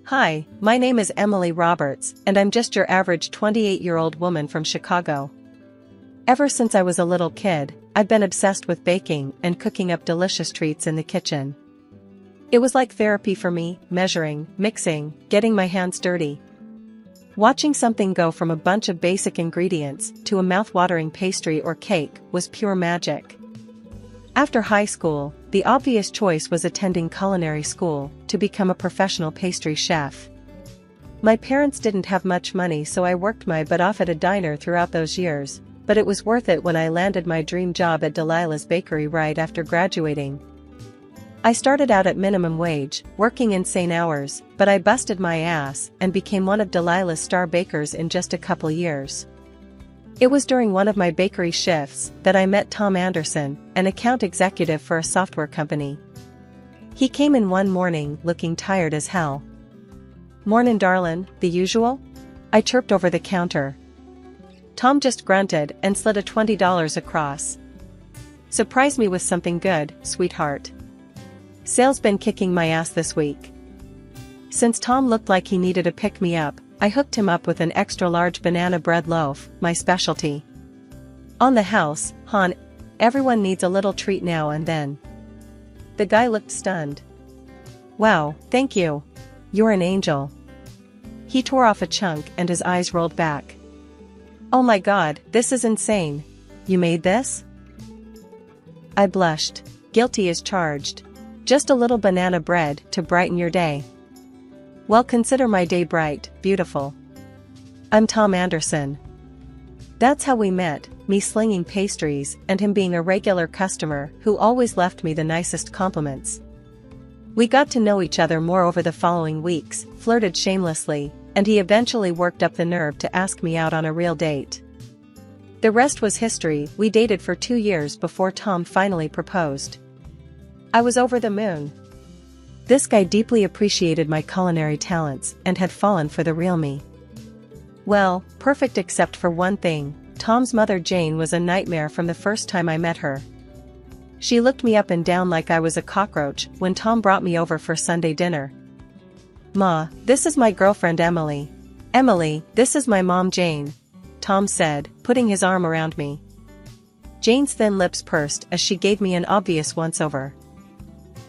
Hi, my name is Emily Roberts, and I'm just your average 28-year-old woman from Chicago. Ever since I was a little kid, I've been obsessed with baking and cooking up delicious treats in the kitchen. It was like therapy for me, measuring, mixing, getting my hands dirty. Watching something go from a bunch of basic ingredients to a mouth-watering pastry or cake was pure magic. After high school, the obvious choice was attending culinary school to become a professional pastry chef. My parents didn't have much money, so I worked my butt off at a diner throughout those years, but it was worth it when I landed my dream job at Delilah's Bakery right after graduating. I started out at minimum wage, working insane hours, but I busted my ass and became one of Delilah's star bakers in just a couple years. It was during one of my bakery shifts that I met Tom Anderson, an account executive for a software company. He came in one morning looking tired as hell. "Mornin' darlin', the usual?" I chirped over the counter. Tom just grunted and slid a $20 across. "Surprise me with something good, sweetheart. Sales been kicking my ass this week." Since Tom looked like he needed a pick-me-up, I hooked him up with an extra-large banana bread loaf, my specialty. "On the house, hon, everyone needs a little treat now and then." The guy looked stunned. "Wow, thank you. You're an angel." He tore off a chunk and his eyes rolled back. "Oh my God, this is insane. You made this?" I blushed. Guilty as charged. Just a little banana bread to brighten your day. "Well, consider my day bright, beautiful. I'm Tom Anderson." That's how we met, me slinging pastries and him being a regular customer who always left me the nicest compliments. We got to know each other more over the following weeks, flirted shamelessly, and he eventually worked up the nerve to ask me out on a real date. The rest was history. We dated for 2 years before Tom finally proposed. I was over the moon. This guy deeply appreciated my culinary talents and had fallen for the real me. Well, perfect except for one thing: Tom's mother Jane was a nightmare from the first time I met her. She looked me up and down like I was a cockroach when Tom brought me over for Sunday dinner. "Ma, this is my girlfriend Emily." "Emily, this is my mom Jane," Tom said, putting his arm around me. Jane's thin lips pursed as she gave me an obvious once-over.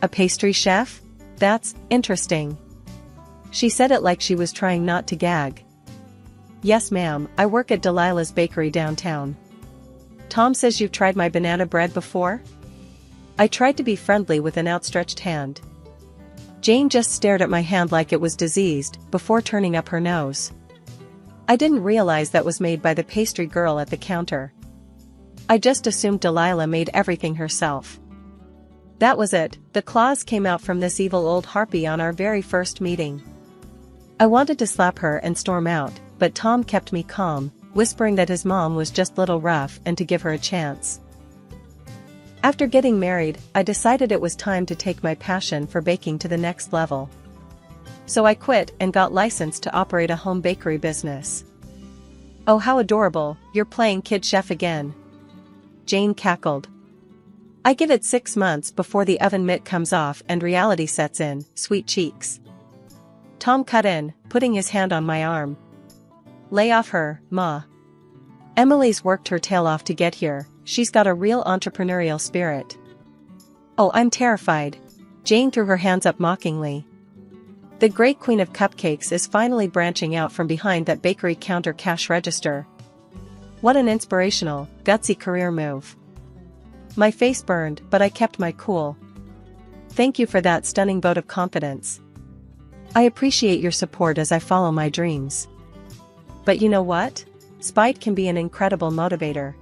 "A pastry chef? That's interesting." She said it like she was trying not to gag. "Yes ma'am, I work at Delilah's Bakery downtown." "Tom says you've tried my banana bread before?" I tried to be friendly with an outstretched hand. Jane just stared at my hand like it was diseased, before turning up her nose. I didn't realize that was made by the pastry girl at the counter. I just assumed Delilah made everything herself. That was it, the claws came out from this evil old harpy on our very first meeting. I wanted to slap her and storm out, but Tom kept me calm, whispering that his mom was just a little rough and to give her a chance. After getting married, I decided it was time to take my passion for baking to the next level. So I quit and got licensed to operate a home bakery business. "Oh, how adorable, you're playing kid chef again." Jane cackled. "I give it 6 months before the oven mitt comes off and reality sets in, sweet cheeks." Tom cut in, putting his hand on my arm. "Lay off her, Ma. Emily's worked her tail off to get here, she's got a real entrepreneurial spirit." "Oh, I'm terrified." Jane threw her hands up mockingly. "The great queen of cupcakes is finally branching out from behind that bakery counter cash register. What an inspirational, gutsy career move." My face burned, but I kept my cool. "Thank you for that stunning vote of confidence. I appreciate your support as I follow my dreams. But you know what? Spite can be an incredible motivator."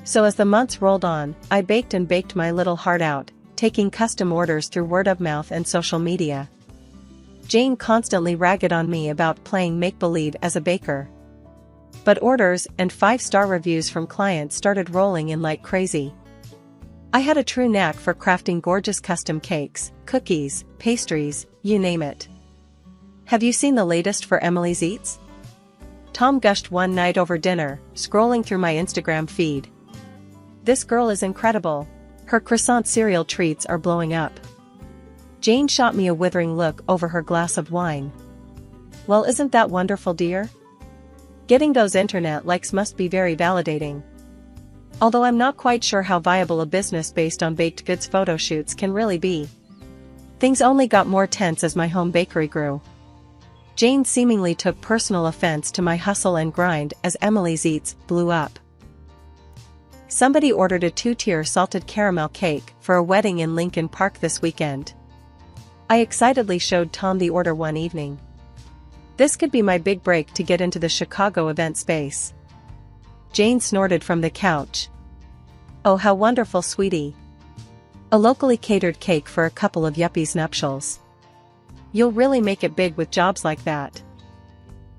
So as the months rolled on, I baked and baked my little heart out, taking custom orders through word of mouth and social media. Jane constantly ragged on me about playing make-believe as a baker. But orders and 5-star reviews from clients started rolling in like crazy. I had a true knack for crafting gorgeous custom cakes, cookies, pastries, you name it. "Have you seen the latest for Emily's Eats?" Tom gushed one night over dinner, scrolling through my Instagram feed. "This girl is incredible. Her croissant cereal treats are blowing up." Jane shot me a withering look over her glass of wine. Well, isn't that wonderful, dear? Getting those internet likes must be very validating. Although I'm not quite sure how viable a business based on baked goods photo shoots can really be. Things only got more tense as my home bakery grew. Jane seemingly took personal offense to my hustle and grind as Emily's eats blew up. Somebody ordered a 2-tier salted caramel cake for a wedding in Lincoln Park this weekend. I excitedly showed Tom the order one evening. This could be my big break to get into the Chicago event space. Jane snorted from the couch. Oh, how wonderful, sweetie. A locally catered cake for a couple of yuppies' nuptials. You'll really make it big with jobs like that.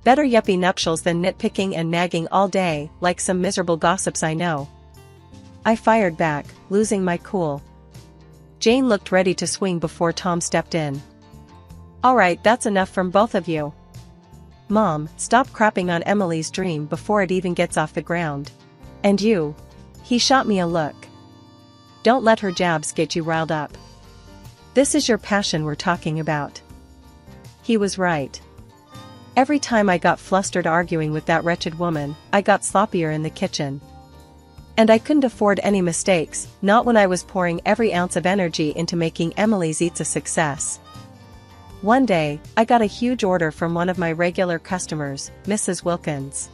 Better yuppie nuptials than nitpicking and nagging all day, like some miserable gossips I know. I fired back, losing my cool. Jane looked ready to swing before Tom stepped in. All right, that's enough from both of you. Mom, stop crapping on Emily's dream before it even gets off the ground. And you. He shot me a look. Don't let her jabs get you riled up. This is your passion we're talking about. He was right. Every time I got flustered arguing with that wretched woman, I got sloppier in the kitchen. And I couldn't afford any mistakes, not when I was pouring every ounce of energy into making Emily's eats a success. One day, I got a huge order from one of my regular customers, Mrs. Wilkins.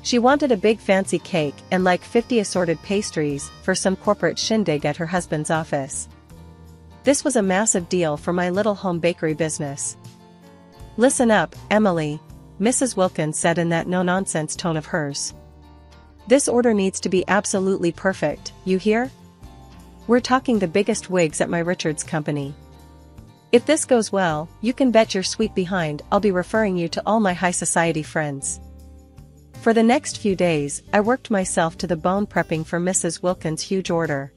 She wanted a big fancy cake and like 50 assorted pastries for some corporate shindig at her husband's office. This was a massive deal for my little home bakery business. Listen up, Emily, Mrs. Wilkins said in that no-nonsense tone of hers. This order needs to be absolutely perfect, you hear? We're talking the biggest wigs at my Richards company. If this goes well, you can bet your sweet behind I'll be referring you to all my high society friends. For the next few days, I worked myself to the bone prepping for Mrs. Wilkins' huge order.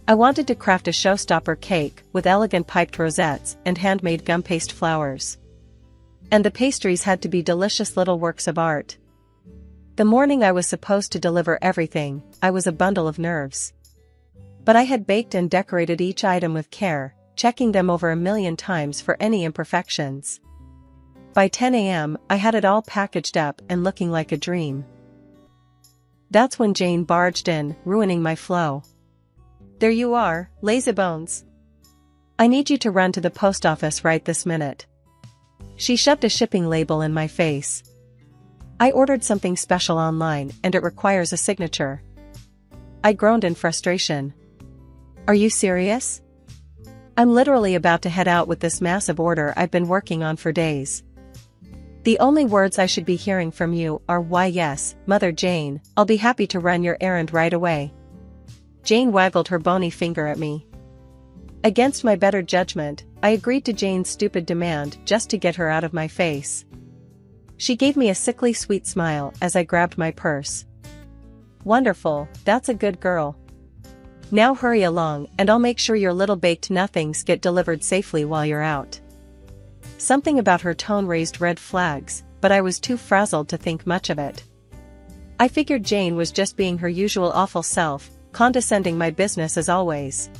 I wanted to craft a showstopper cake with elegant piped rosettes and handmade gum paste flowers. And the pastries had to be delicious little works of art. The morning I was supposed to deliver everything, I was a bundle of nerves. But I had baked and decorated each item with care, checking them over 1,000,000 times for any imperfections. By 10 a.m., I had it all packaged up and looking like a dream. That's when Jane barged in, ruining my flow. There you are, lazybones. I need you to run to the post office right this minute. She shoved a shipping label in my face. I ordered something special online and it requires a signature. I groaned in frustration. Are you serious? I'm literally about to head out with this massive order I've been working on for days. The only words I should be hearing from you are why yes, Mother Jane, I'll be happy to run your errand right away. Jane waggled her bony finger at me. Against my better judgment, I agreed to Jane's stupid demand just to get her out of my face. She gave me a sickly sweet smile as I grabbed my purse. Wonderful, that's a good girl. Now hurry along and I'll make sure your little baked nothings get delivered safely while you're out. Something about her tone raised red flags, but I was too frazzled to think much of it. I figured Jane was just being her usual awful self, condescending my business as always.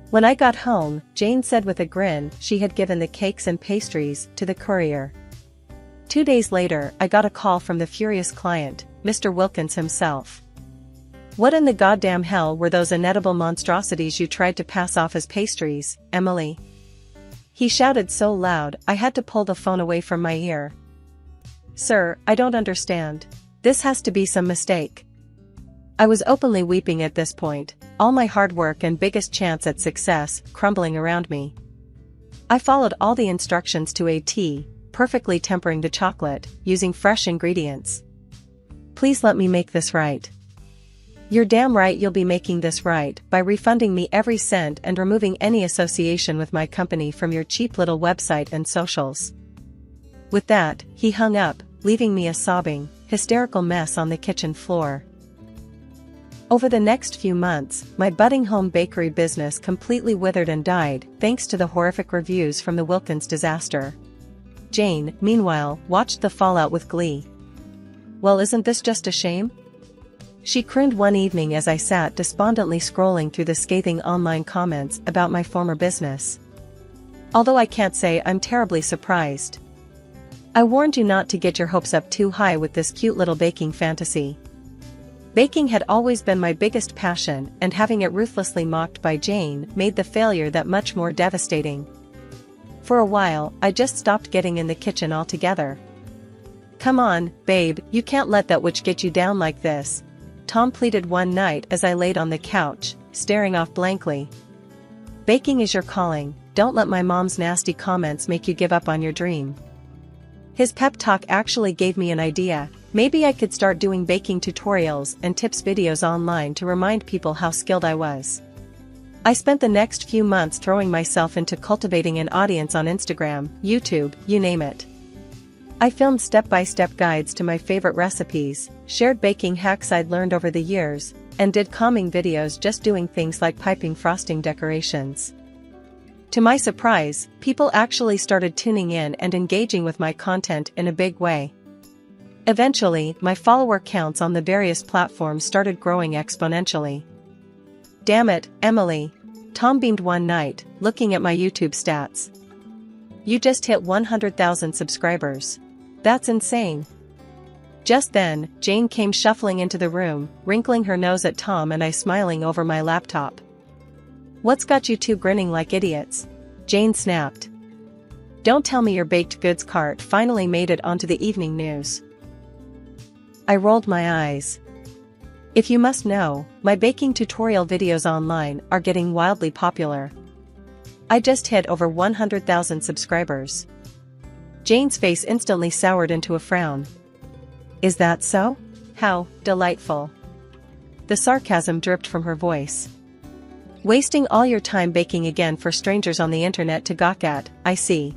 When I got home, Jane said with a grin she had given the cakes and pastries to the courier. 2 days later, I got a call from the furious client, Mr. Wilkins himself. What in the goddamn hell were those inedible monstrosities you tried to pass off as pastries, Emily? He shouted so loud I had to pull the phone away from my ear. Sir, I don't understand. This has to be some mistake. I was openly weeping at this point, all my hard work and biggest chance at success crumbling around me. I followed all the instructions to a T, perfectly tempering the chocolate, using fresh ingredients. Please let me make this right. You're damn right you'll be making this right by refunding me every cent and removing any association with my company from your cheap little website and socials. With that, he hung up, leaving me a sobbing, hysterical mess on the kitchen floor. Over the next few months, my budding home bakery business completely withered and died thanks to the horrific reviews from the Wilkins disaster. Jane, meanwhile, watched the fallout with glee. Well, isn't this just a shame? She crooned one evening as I sat despondently scrolling through the scathing online comments about my former business. Although I can't say I'm terribly surprised. I warned you not to get your hopes up too high with this cute little baking fantasy. Baking had always been my biggest passion, and having it ruthlessly mocked by Jane made the failure that much more devastating. For a while, I just stopped getting in the kitchen altogether. "Come on, babe, you can't let that witch get you down like this," Tom pleaded one night as I laid on the couch, staring off blankly. "Baking is your calling, don't let my mom's nasty comments make you give up on your dream." His pep talk actually gave me an idea. Maybe I could start doing baking tutorials and tips videos online to remind people how skilled I was. I spent the next few months throwing myself into cultivating an audience on Instagram, YouTube, you name it. I filmed step-by-step guides to my favorite recipes, shared baking hacks I'd learned over the years, and did calming videos just doing things like piping frosting decorations. To my surprise, people actually started tuning in and engaging with my content in a big way. Eventually, my follower counts on the various platforms started growing exponentially. "Damn it, Emily," Tom beamed one night, looking at my YouTube stats. "You just hit 100,000 subscribers. That's insane." Just then, Jane came shuffling into the room, wrinkling her nose at Tom and I smiling over my laptop. "What's got you two grinning like idiots?" Jane snapped. "Don't tell me your baked goods cart finally made it onto the evening news." I rolled my eyes. "If you must know, my baking tutorial videos online are getting wildly popular. I just hit over 100,000 subscribers." Jane's face instantly soured into a frown. "Is that so? How delightful." The sarcasm dripped from her voice. "Wasting all your time baking again for strangers on the internet to gawk at, I see."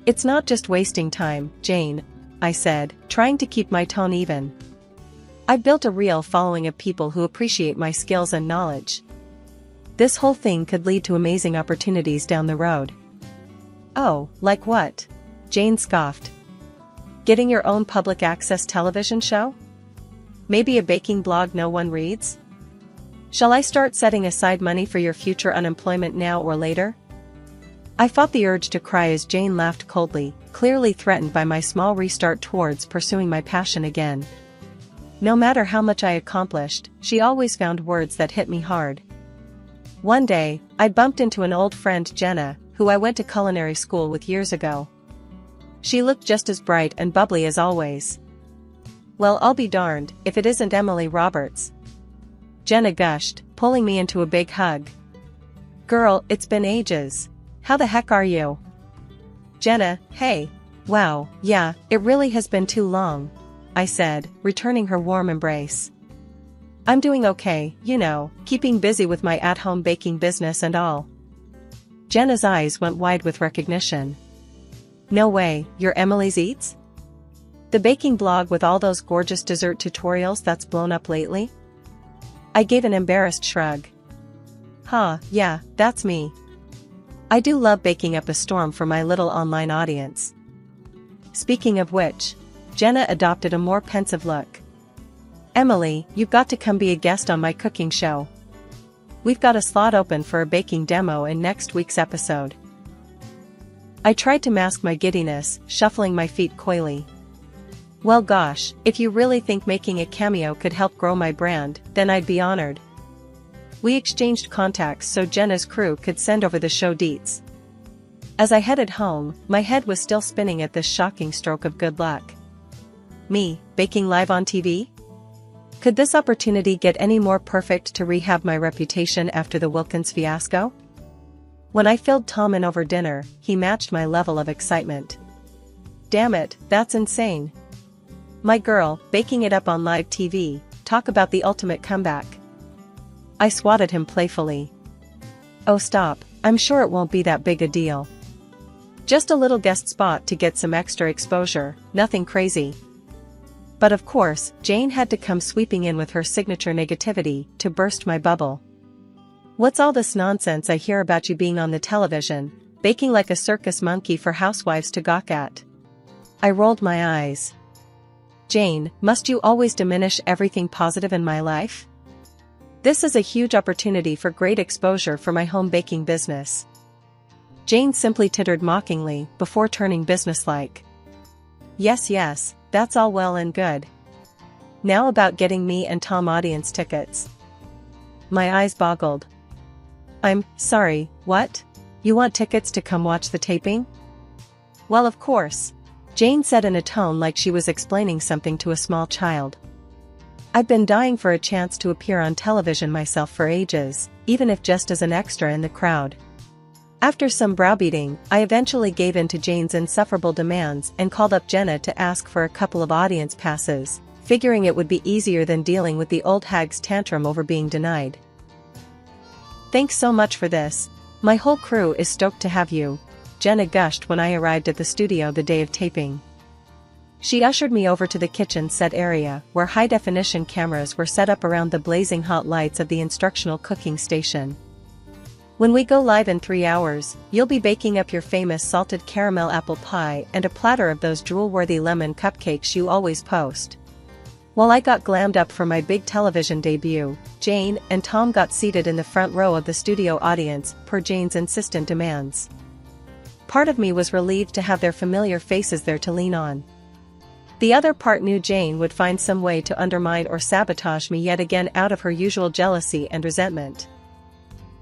"It's not just wasting time, Jane," I said, trying to keep my tone even. "I've built a real following of people who appreciate my skills and knowledge. This whole thing could lead to amazing opportunities down the road." "Oh, like what?" Jane scoffed. "Getting your own public access television show? Maybe a baking blog no one reads? Shall I start setting aside money for your future unemployment now or later?" I fought the urge to cry as Jane laughed coldly, clearly threatened by my small restart towards pursuing my passion again. No matter how much I accomplished, she always found words that hit me hard. One day, I bumped into an old friend, Jenna, who I went to culinary school with years ago. She looked just as bright and bubbly as always. "Well, I'll be darned if it isn't Emily Roberts," Jenna gushed, pulling me into a big hug. "Girl, it's been ages. How the heck are you?" "Jenna, hey. Wow, yeah, it really has been too long," I said, returning her warm embrace. "I'm doing okay, you know, keeping busy with my at-home baking business and all." Jenna's eyes went wide with recognition. "No way, you're Emily's Eats? The baking blog with all those gorgeous dessert tutorials that's blown up lately?" I gave an embarrassed shrug. "Huh, yeah, that's me. I do love baking up a storm for my little online audience." Speaking of which, Jenna adopted a more pensive look. "Emily, you've got to come be a guest on my cooking show. We've got a slot open for a baking demo in next week's episode." I tried to mask my giddiness, shuffling my feet coyly. "Well gosh, if you really think making a cameo could help grow my brand, then I'd be honored." We exchanged contacts so Jenna's crew could send over the show deets. As I headed home, my head was still spinning at this shocking stroke of good luck. Me, baking live on TV? Could this opportunity get any more perfect to rehab my reputation after the Wilkins fiasco? When I filled Tom in over dinner, he matched my level of excitement. "Damn it, that's insane. My girl, baking it up on live TV, talk about the ultimate comeback." I swatted him playfully. "Oh stop, I'm sure it won't be that big a deal. Just a little guest spot to get some extra exposure, nothing crazy." But of course, Jane had to come sweeping in with her signature negativity to burst my bubble. "What's all this nonsense I hear about you being on the television, baking like a circus monkey for housewives to gawk at?" I rolled my eyes. "Jane, must you always diminish everything positive in my life? This is a huge opportunity for great exposure for my home baking business." Jane simply tittered mockingly before turning businesslike. Yes, that's all well and good. Now about getting me and Tom audience tickets. My eyes boggled. I'm sorry, what? You want tickets to come watch the taping? Well, of course, Jane said in a tone like she was explaining something to a small child. I've been dying for a chance to appear on television myself for ages, even if just as an extra in the crowd. After some browbeating, I eventually gave in to Jane's insufferable demands and called up Jenna to ask for a couple of audience passes, figuring it would be easier than dealing with the old hag's tantrum over being denied. Thanks so much for this. My whole crew is stoked to have you, Jenna gushed when I arrived at the studio the day of taping. She ushered me over to the kitchen set area where high-definition cameras were set up around the blazing hot lights of the instructional cooking station. When we go live in 3 hours, you'll be baking up your famous salted caramel apple pie and a platter of those drool-worthy lemon cupcakes you always post. While I got glammed up for my big television debut, Jane and Tom got seated in the front row of the studio audience per Jane's insistent demands. Part of me was relieved to have their familiar faces there to lean on. The other part knew Jane would find some way to undermine or sabotage me yet again out of her usual jealousy and resentment.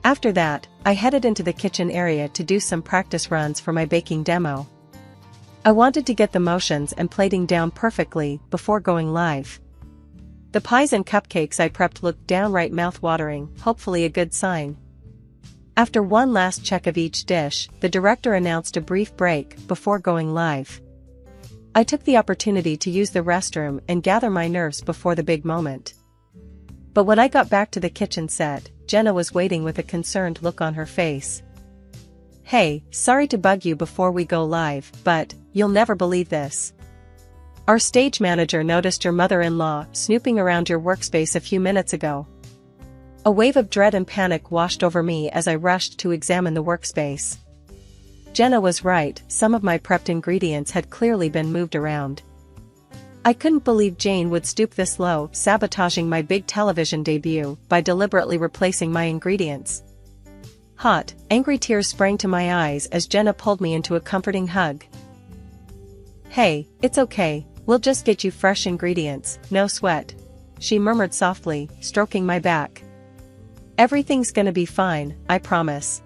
After that, I headed into the kitchen area to do some practice runs for my baking demo. I wanted to get the motions and plating down perfectly before going live. The pies and cupcakes I prepped looked downright mouth-watering, hopefully a good sign. After one last check of each dish, the director announced a brief break before going live. I took the opportunity to use the restroom and gather my nerves before the big moment. But when I got back to the kitchen set, Jenna was waiting with a concerned look on her face. Hey, sorry to bug you before we go live, but you'll never believe this. Our stage manager noticed your mother-in-law snooping around your workspace a few minutes ago. A wave of dread and panic washed over me as I rushed to examine the workspace. Jenna was right, some of my prepped ingredients had clearly been moved around. I couldn't believe Jane would stoop this low, sabotaging my big television debut by deliberately replacing my ingredients. Hot, angry tears sprang to my eyes as Jenna pulled me into a comforting hug. Hey, it's okay, we'll just get you fresh ingredients, no sweat, she murmured softly, stroking my back. Everything's gonna be fine, I promise.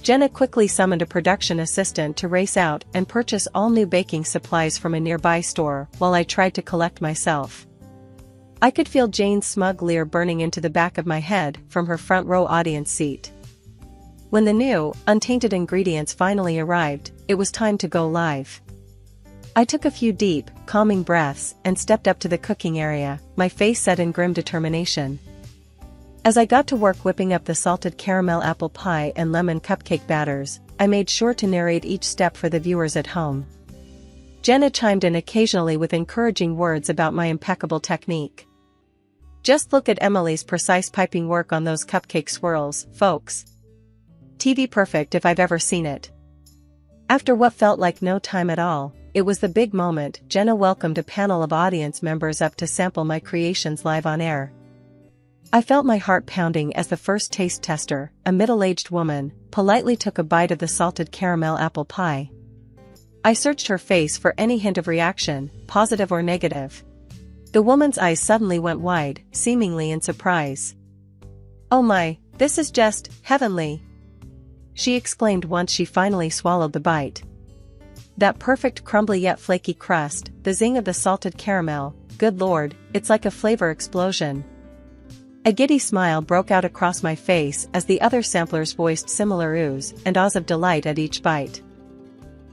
Jenna quickly summoned a production assistant to race out and purchase all new baking supplies from a nearby store while I tried to collect myself. I could feel Jane's smug leer burning into the back of my head from her front row audience seat. When the new, untainted ingredients finally arrived, it was time to go live. I took a few deep, calming breaths and stepped up to the cooking area, my face set in grim determination. As I got to work whipping up the salted caramel apple pie and lemon cupcake batters, I made sure to narrate each step for the viewers at home. Jenna chimed in occasionally with encouraging words about my impeccable technique. Just look at Emily's precise piping work on those cupcake swirls, folks. TV perfect if I've ever seen it. After what felt like no time at all, it was the big moment. Jenna welcomed a panel of audience members up to sample my creations live on air. I felt my heart pounding as the first taste tester, a middle-aged woman, politely took a bite of the salted caramel apple pie. I searched her face for any hint of reaction, positive or negative. The woman's eyes suddenly went wide, seemingly in surprise. "Oh my, this is just heavenly!" she exclaimed once she finally swallowed the bite. That perfect crumbly yet flaky crust, the zing of the salted caramel, good lord, it's like a flavor explosion. A giddy smile broke out across my face as the other samplers voiced similar oohs and ahs of delight at each bite.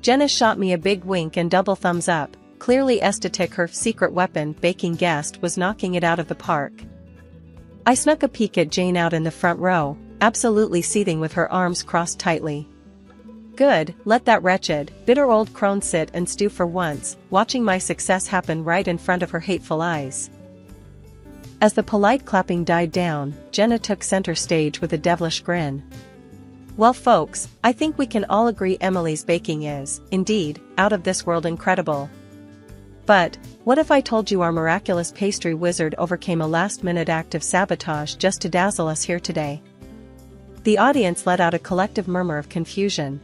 Jenna shot me a big wink and double thumbs up, clearly ecstatic her secret weapon baking guest was knocking it out of the park. I snuck a peek at Jane out in the front row, absolutely seething with her arms crossed tightly. Good, let that wretched, bitter old crone sit and stew for once, watching my success happen right in front of her hateful eyes. As the polite clapping died down, Jenna took center stage with a devilish grin. Well folks, I think we can all agree Emily's baking is, indeed, out of this world incredible. But, what if I told you our miraculous pastry wizard overcame a last-minute act of sabotage just to dazzle us here today? The audience let out a collective murmur of confusion.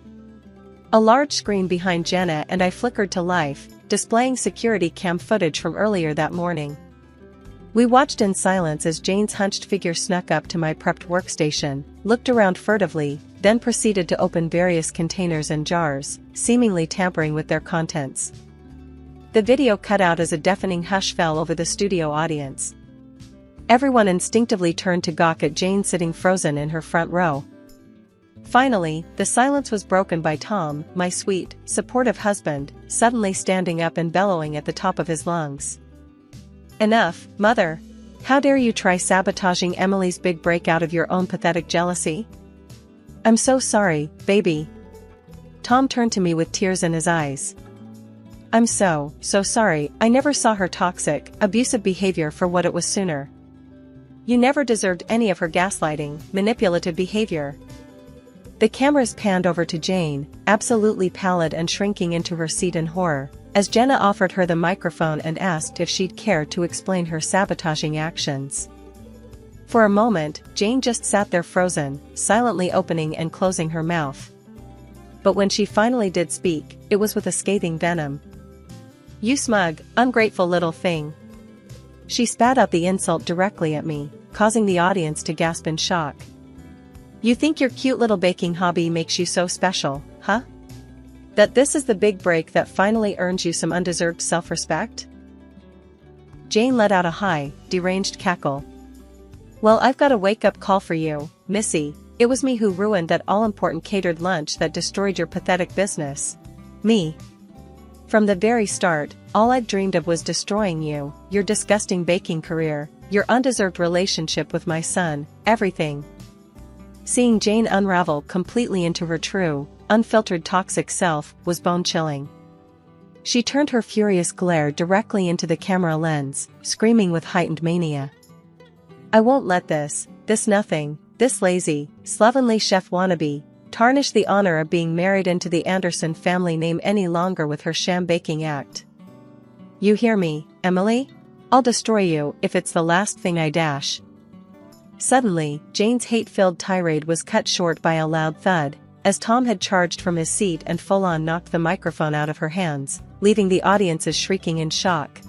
A large screen behind Jenna and I flickered to life, displaying security cam footage from earlier that morning. We watched in silence as Jane's hunched figure snuck up to my prepped workstation, looked around furtively, then proceeded to open various containers and jars, seemingly tampering with their contents. The video cut out as a deafening hush fell over the studio audience. Everyone instinctively turned to gawk at Jane sitting frozen in her front row. Finally, the silence was broken by Tom, my sweet, supportive husband, suddenly standing up and bellowing at the top of his lungs. "Enough, Mother! How dare you try sabotaging Emily's big break out of your own pathetic jealousy? I'm so sorry, baby." Tom turned to me with tears in his eyes. "I'm so sorry. I never saw her toxic, abusive behavior for what it was sooner. You never deserved any of her gaslighting, manipulative behavior." The cameras panned over to Jane, absolutely pallid and shrinking into her seat in horror, as Jenna offered her the microphone and asked if she'd care to explain her sabotaging actions. For a moment, Jane just sat there frozen, silently opening and closing her mouth. But when she finally did speak, it was with a scathing venom. "You smug, ungrateful little thing." She spat out the insult directly at me, causing the audience to gasp in shock. "You think your cute little baking hobby makes you so special, huh? That this is the big break that finally earns you some undeserved self-respect?" Jane let out a high, deranged cackle. "Well, I've got a wake-up call for you, Missy. It was me who ruined that all-important catered lunch that destroyed your pathetic business. Me. From the very start, all I'd dreamed of was destroying you, your disgusting baking career, your undeserved relationship with my son, everything." Seeing Jane unravel completely into her true, unfiltered toxic self was bone-chilling. She turned her furious glare directly into the camera lens, screaming with heightened mania. "I won't let this nothing, this lazy, slovenly chef wannabe, tarnish the honor of being married into the Anderson family name any longer with her sham baking act. You hear me, Emily? I'll destroy you if it's the last thing I dash." Suddenly, Jane's hate-filled tirade was cut short by a loud thud, as Tom had charged from his seat and full-on knocked the microphone out of her hands, leaving the audiences shrieking in shock.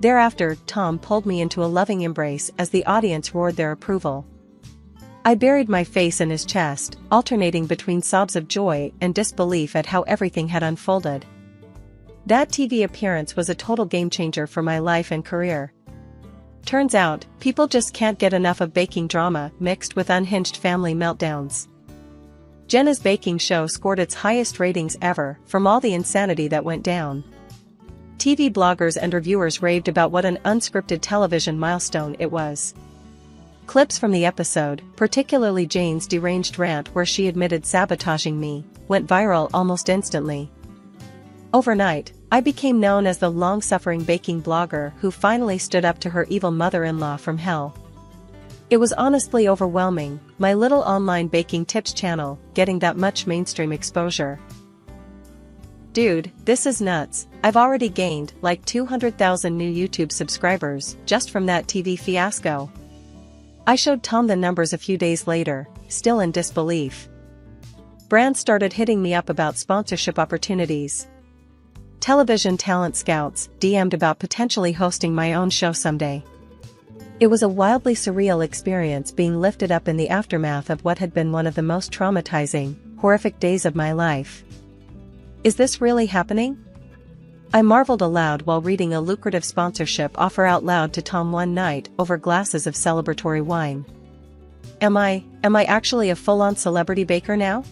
Thereafter, Tom pulled me into a loving embrace as the audience roared their approval. I buried my face in his chest, alternating between sobs of joy and disbelief at how everything had unfolded. That TV appearance was a total game-changer for my life and career. Turns out, people just can't get enough of baking drama mixed with unhinged family meltdowns. Jenna's baking show scored its highest ratings ever from all the insanity that went down. TV bloggers and reviewers raved about what an unscripted television milestone it was. Clips from the episode, particularly Jane's deranged rant where she admitted sabotaging me, went viral almost instantly. Overnight, I became known as the long-suffering baking blogger who finally stood up to her evil mother-in-law from hell. It was honestly overwhelming, my little online baking tips channel getting that much mainstream exposure. Dude, this is nuts. I've already gained like 200,000 new YouTube subscribers just from that TV fiasco. I showed Tom the numbers a few days later, still in disbelief. Brands started hitting me up about sponsorship opportunities. Television talent scouts DM'd about potentially hosting my own show someday. It was a wildly surreal experience being lifted up in the aftermath of what had been one of the most traumatizing, horrific days of my life. Is this really happening? I marveled aloud while reading a lucrative sponsorship offer out loud to Tom one night over glasses of celebratory wine. Am I actually a full-on celebrity baker now?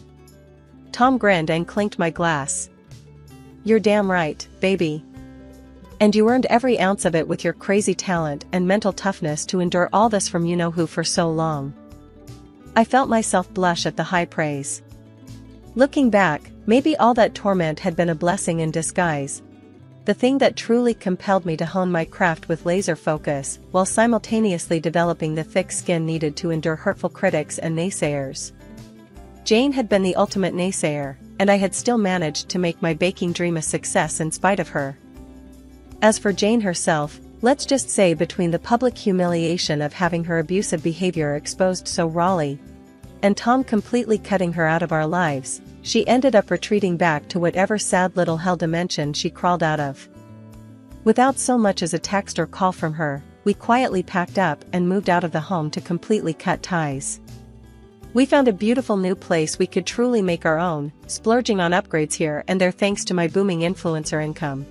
Tom grinned and clinked my glass. You're damn right, baby. And you earned every ounce of it with your crazy talent and mental toughness to endure all this from you-know-who for so long. I felt myself blush at the high praise. Looking back, maybe all that torment had been a blessing in disguise. The thing that truly compelled me to hone my craft with laser focus, while simultaneously developing the thick skin needed to endure hurtful critics and naysayers. Jane had been the ultimate naysayer, and I had still managed to make my baking dream a success in spite of her. As for Jane herself, let's just say between the public humiliation of having her abusive behavior exposed so rawly, and Tom completely cutting her out of our lives, she ended up retreating back to whatever sad little hell dimension she crawled out of. Without so much as a text or call from her, we quietly packed up and moved out of the home to completely cut ties. We found a beautiful new place we could truly make our own, splurging on upgrades here and there thanks to my booming influencer income.